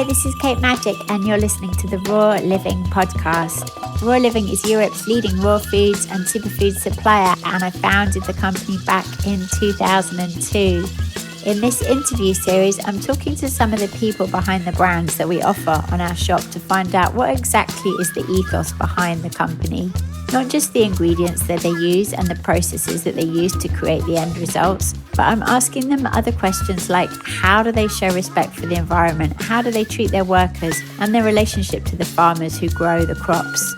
Hi, this is Kate Magic, and you're listening to the Raw Living podcast. Raw Living is Europe's leading raw foods and superfood supplier, and I founded the company back in 2002. In this interview series, I'm talking to some of the people behind the brands that we offer on our shop to find out what exactly is the ethos behind the company. Not just the ingredients that they use and the processes that they use to create the end results, but I'm asking them other questions like how do they show respect for the environment? How do they treat their workers and their relationship to the farmers who grow the crops?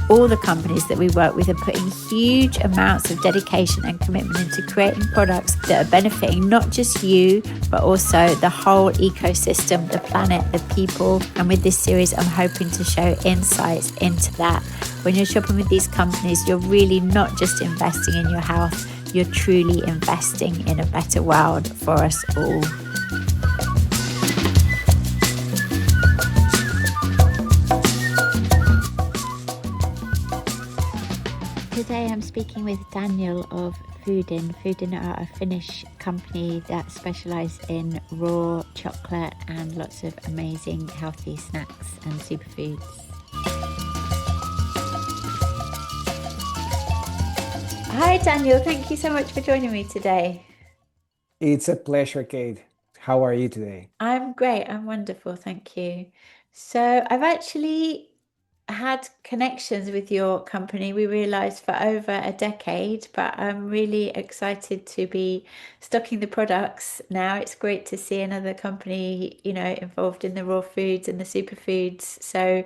All the companies that we work with are putting huge amounts of dedication and commitment into creating products that are benefiting not just you, but also the whole ecosystem, the planet, the people. And with this series, I'm hoping to show insights into that. When you're shopping with these companies, you're really not just investing in your health, you're truly investing in a better world for us all. Today I'm speaking with Daniel of Foodin. Foodin are a Finnish company that specialise in raw chocolate and lots of amazing healthy snacks and superfoods. Hi Daniel, thank you so much for joining me today. It's a pleasure, Kate. How are you today? I'm great, I'm wonderful, thank you. So I've actually had connections with your company, we realised, for over a decade, but I'm really excited to be stocking the products now. It's great to see another company, involved in the raw foods and the superfoods so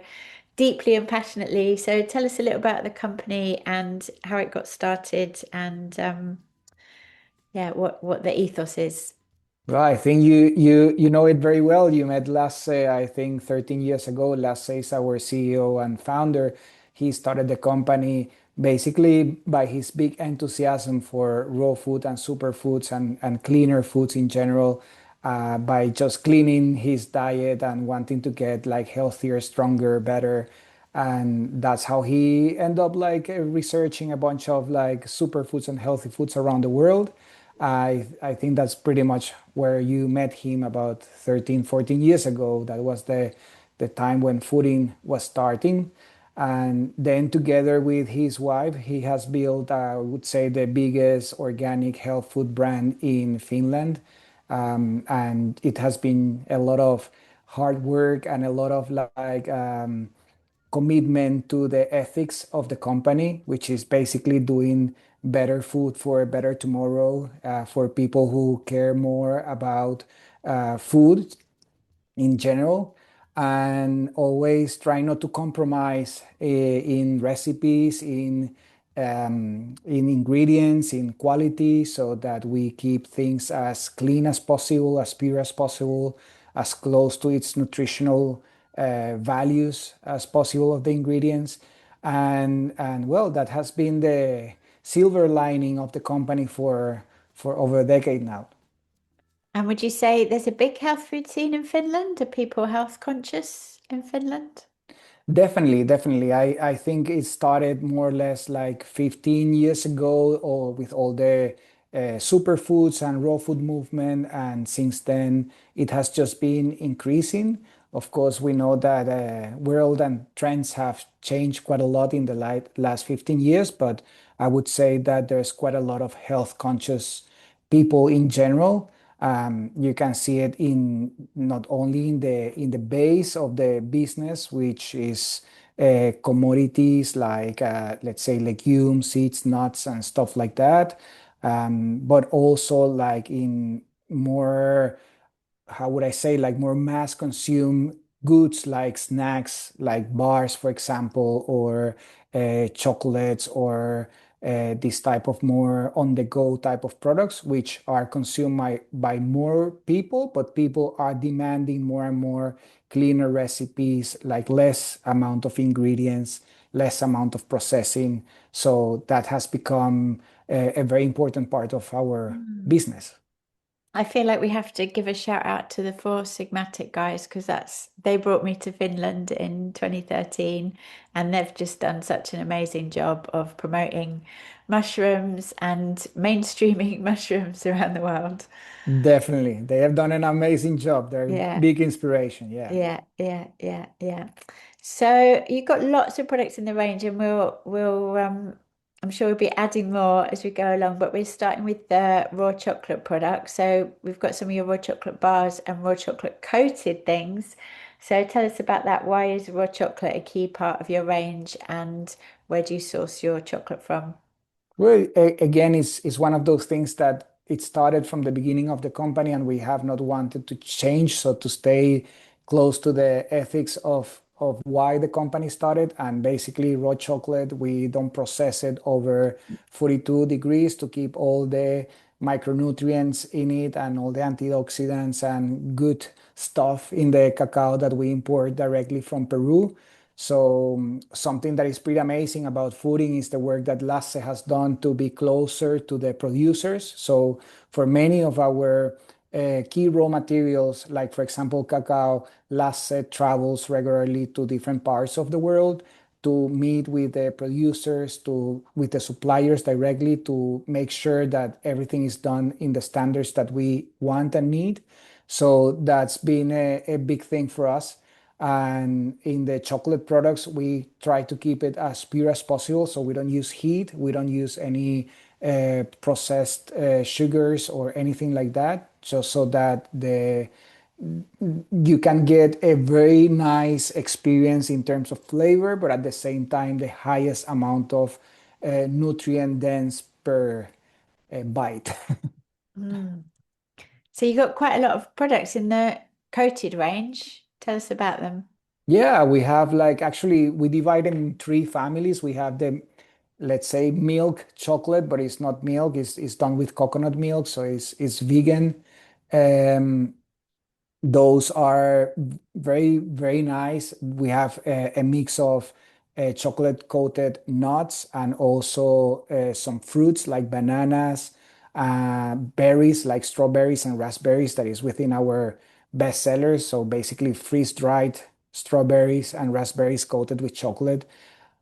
deeply and passionately. So tell us a little about the company and how it got started and what the ethos is. Well, I think you know it very well. You met Lasse, I think 13 years ago. Lasse is our CEO and founder. He started the company basically by his big enthusiasm for raw food and superfoods and cleaner foods in general, by just cleaning his diet and wanting to get like healthier, stronger, better. And that's how he ended up like researching a bunch of like superfoods and healthy foods around the world. I think that's pretty much where you met him about 13, 14 years ago. That was the time when fooding was starting. And then together with his wife, he has built, I would say, the biggest organic health food brand in Finland. And it has been a lot of hard work and a lot of like commitment to the ethics of the company, which is basically doing better food for a better tomorrow, for people who care more about food in general, and always try not to compromise in recipes, in ingredients, in quality, so that we keep things as clean as possible, as pure as possible, as close to its nutritional values as possible of the ingredients. And well, that has been the silver lining of the company for over a decade now. And would you say there's a big health food scene in Finland? Are people health conscious in Finland? Definitely, definitely. I think it started more or less like 15 years ago, or with all the superfoods and raw food movement, and since then it has just been increasing. Of course, we know that world and trends have changed quite a lot in the last 15 years, but I would say that there's quite a lot of health conscious people in general. You can see it in not only in the base of the business, which is commodities like let's say legumes, seeds, nuts, and stuff like that, but also like in more, how would I say, like more mass consume goods like snacks, like bars, for example, or chocolates, or this type of more on the go type of products, which are consumed by more people, but people are demanding more and more cleaner recipes, like less amount of ingredients, less amount of processing. So that has become a very important part of our Mm. business. I feel like we have to give a shout out to the Four Sigmatic guys because they brought me to Finland in 2013 and they've just done such an amazing job of promoting mushrooms and mainstreaming mushrooms around the world. Definitely. They have done an amazing job. They're Yeah. big inspiration. Yeah. Yeah. So you've got lots of products in the range, and we'll I'm sure we'll be adding more as we go along, but we're starting with the raw chocolate products. So we've got some of your raw chocolate bars and raw chocolate coated things. So tell us about that. Why is raw chocolate a key part of your range, and where do you source your chocolate from? Well, again, it's one of those things that it started from the beginning of the company, and we have not wanted to change. So to stay close to the ethics of why the company started, and basically raw chocolate, we don't process it over 42 degrees to keep all the micronutrients in it and all the antioxidants and good stuff in the cacao that we import directly from Peru. So something that is pretty amazing about fooding is the work that Lasse has done to be closer to the producers. So for many of our key raw materials, like for example, cacao, Lasse travels regularly to different parts of the world to meet with the producers, to with the suppliers directly to make sure that everything is done in the standards that we want and need. So that's been a big thing for us. And in the chocolate products, we try to keep it as pure as possible. So we don't use heat, we don't use any processed sugars or anything like that, just so that the you can get a very nice experience in terms of flavor, but at the same time, the highest amount of nutrient dense per bite. Mm. So you got quite a lot of products in the coated range. Tell us about them. Yeah, we have like actually we divide them in three families. We have the, let's say, milk chocolate, but it's not milk. It's done with coconut milk, so it's vegan. Um, those are very nice. We have a mix of chocolate coated nuts and also some fruits like bananas, berries like strawberries and raspberries that is within our best sellers. So basically freeze dried strawberries and raspberries coated with chocolate.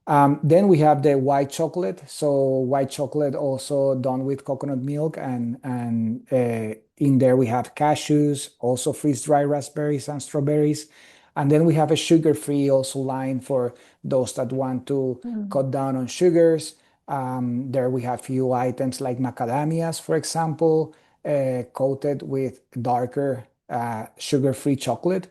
Then we have the white chocolate. So white chocolate also done with coconut milk, and in there we have cashews, also freeze-dried raspberries and strawberries. And then we have a sugar-free also line for those that want to Mm. cut down on sugars. There we have few items like macadamias, for example, coated with darker sugar-free chocolate.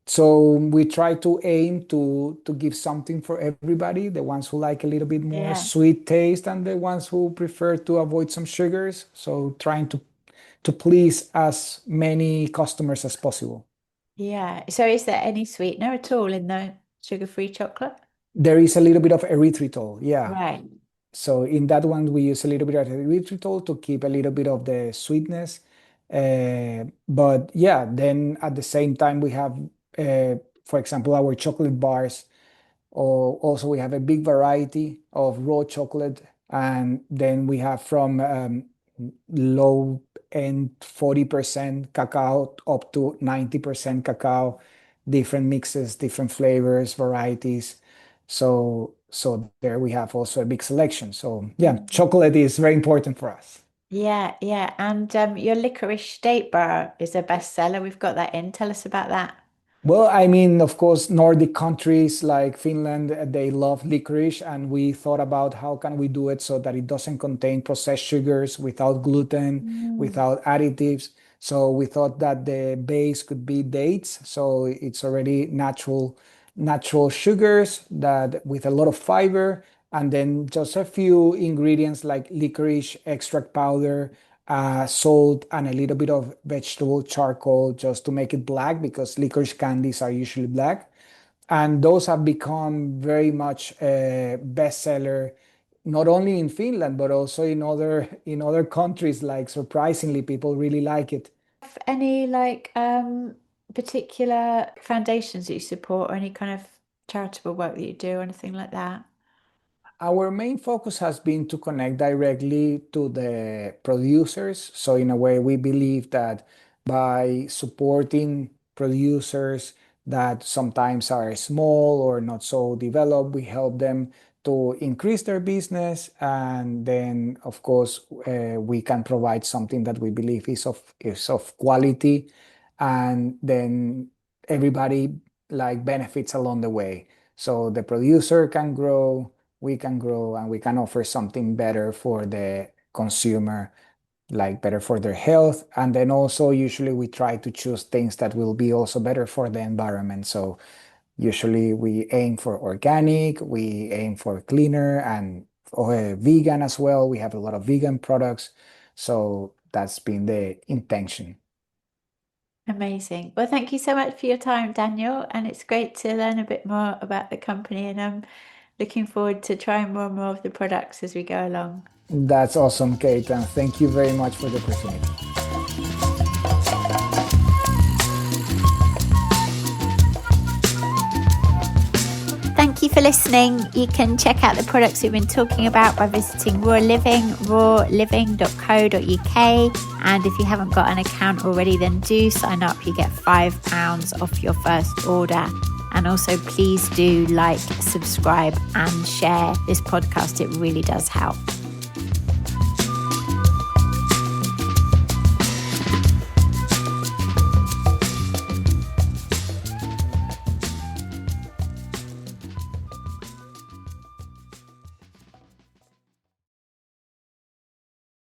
So we try to aim to give something for everybody, the ones who like a little bit more Yeah. sweet taste and the ones who prefer to avoid some sugars. So trying to please as many customers as possible. Yeah. So is there any sweetener at all in the sugar-free chocolate? There is a little bit of erythritol, yeah. Right. So in that one, we use a little bit of erythritol to keep a little bit of the sweetness. But yeah, then at the same time, we have, for example, our chocolate bars. Or also, we have a big variety of raw chocolate, and then we have from low end 40% cacao up to 90% cacao, different mixes, different flavors, varieties. So there we have also a big selection. So yeah, Mm. chocolate is very important for us. Yeah. And your licorice date bar is a bestseller. We've got that in. Tell us about that. Well, I mean, of course, Nordic countries like Finland, they love licorice, and we thought about how can we do it so that it doesn't contain processed sugars, without gluten, Mm. without additives. So we thought that the base could be dates, so it's already natural sugars that with a lot of fiber, and then just a few ingredients like licorice extract powder, salt, and a little bit of vegetable charcoal just to make it black because licorice candies are usually black. And those have become very much a bestseller, not only in Finland, but also in other countries. Like surprisingly, people really like it. Have any like particular foundations that you support or any kind of charitable work that you do or anything like that? Our main focus has been to connect directly to the producers. So in a way, we believe that by supporting producers that sometimes are small or not so developed, we help them to increase their business. And then, of course, we can provide something that we believe is of quality. And then everybody like benefits along the way. So the producer can grow, we can grow, and we can offer something better for the consumer, like better for their health. And then also usually we try to choose things that will be also better for the environment. So usually we aim for organic, we aim for cleaner and vegan as well. We have a lot of vegan products. So that's been the intention. Amazing. Well, thank you so much for your time, Daniel. And it's great to learn a bit more about the company. And I'm looking forward to trying more and more of the products as we go along. That's awesome, Kate, and thank you very much for the opportunity. Thank you for listening. You can check out the products we've been talking about by visiting Raw Living, rawliving.co.uk. And if you haven't got an account already, then do sign up. You get £5 off your first order. And also, please do like, subscribe, and share this podcast. It really does help.